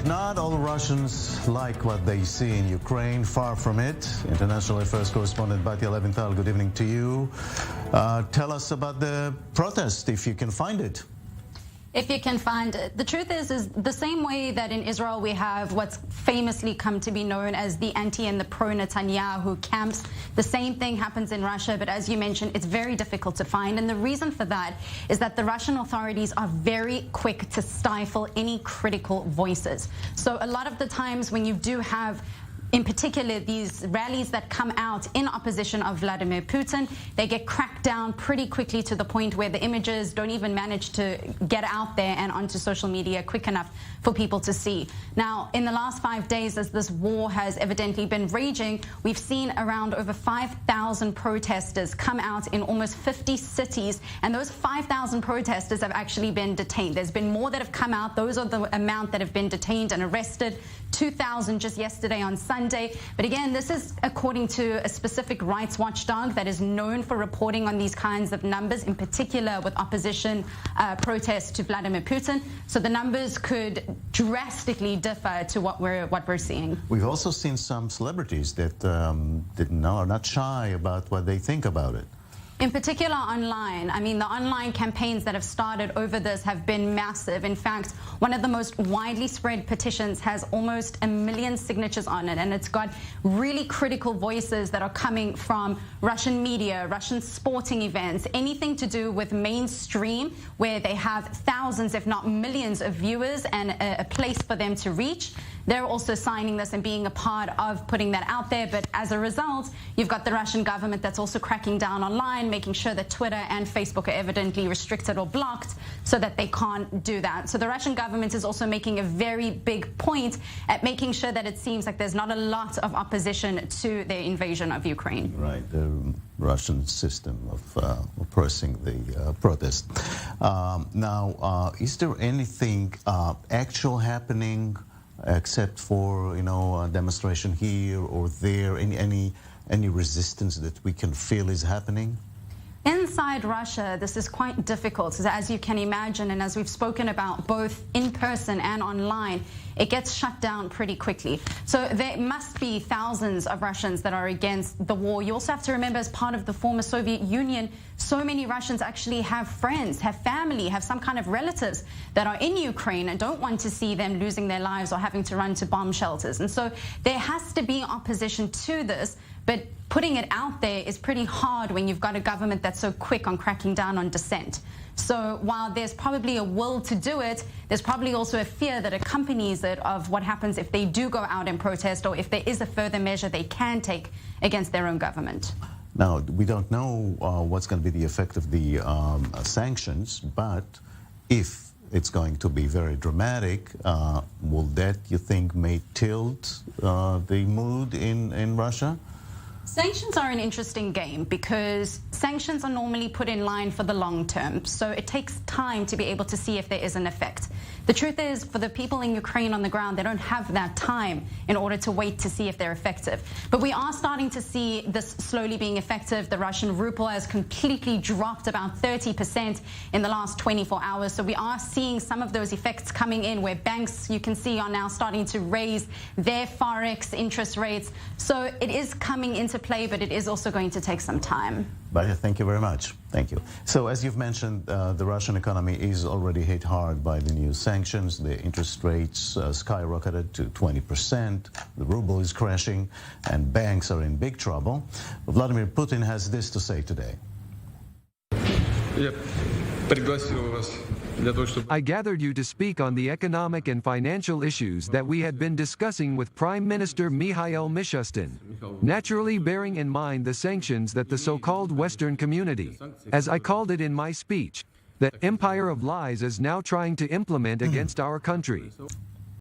Not all Russians like what they see in Ukraine. Far from it. International Affairs correspondent Batya Leventhal, good evening to you. Tell us about the protest, if you can find it. If you can find it. The truth is the same way that in Israel we have what's famously come to be known as the anti and the pro-Netanyahu camps. The same thing happens in Russia, but as you mentioned, it's very difficult to find. And the reason for that is that the Russian authorities are very quick to stifle any critical voices. So a lot of the times when you do have in particular, these rallies that come out in opposition of Vladimir Putin, they get cracked down pretty quickly to the point where the images don't even manage to get out there and onto social media quick enough for people to see. Now, in the last 5 days, as this war has evidently been raging, we've seen around over 5,000 protesters come out in almost 50 cities, and those 5,000 protesters have actually been detained. There's been more that have come out. Those are the amount that have been detained and arrested. 2,000 just yesterday on Sunday. But again, this is according to a specific rights watchdog that is known for reporting on these kinds of numbers, in particular with opposition protests to Vladimir Putin. So the numbers could drastically differ to what we're seeing. We've also seen some celebrities that are not shy about what they think about it. In particular online. I mean, the online campaigns that have started over this have been massive. In fact, one of the most widely spread petitions has almost 1 million signatures on it, and it's got really critical voices that are coming from Russian media, Russian sporting events, anything to do with mainstream, where they have thousands, if not millions of viewers and a place for them to reach. They're also signing this and being a part of putting that out there. But as a result, you've got the Russian government that's also cracking down online, making sure that Twitter and Facebook are evidently restricted or blocked so that they can't do that. So the Russian government is also making a very big point at making sure that it seems like there's not a lot of opposition to their invasion of Ukraine. Right, the Russian system of oppressing the protest. Now, is there anything actual happening except for, you know, a demonstration here or there, any resistance that we can feel is happening? Inside Russia, this is quite difficult, as you can imagine, and as we've spoken about both in person and online, it gets shut down pretty quickly. So there must be thousands of Russians that are against the war. You also have to remember, as part of the former Soviet Union, so many Russians actually have friends, have family, have some kind of relatives that are in Ukraine and don't want to see them losing their lives or having to run to bomb shelters. And so there has to be opposition to this, but putting it out there is pretty hard when you've got a government that's so quick on cracking down on dissent. So while there's probably a will to do it, there's probably also a fear that accompanies it of what happens if they do go out and protest, or if there is a further measure they can take against their own government. Now, we don't know what's going to be the effect of the sanctions, but if it's going to be very dramatic, will that, you think, may tilt the mood in Russia? Sanctions are an interesting game because sanctions are normally put in line for the long term. So it takes time to be able to see if there is an effect. The truth is, for the people in Ukraine on the ground, they don't have that time in order to wait to see if they're effective. But we are starting to see this slowly being effective. The Russian ruble has completely dropped about 30% in the last 24 hours. So we are seeing some of those effects coming in, where banks, you can see, are now starting to raise their forex interest rates. So it is coming into play, but it is also going to take some time. Batya, thank you very much. Thank you. So as you've mentioned, the Russian economy is already hit hard by the new sanctions. The interest rates skyrocketed to 20%. The ruble is crashing, and banks are in big trouble. Vladimir Putin has this to say today. I gathered you to speak on the economic and financial issues that we had been discussing with Prime Minister Mikhail Mishustin, naturally bearing in mind the sanctions that the so-called Western community, as I called it in my speech, the empire of lies is now trying to implement against our country.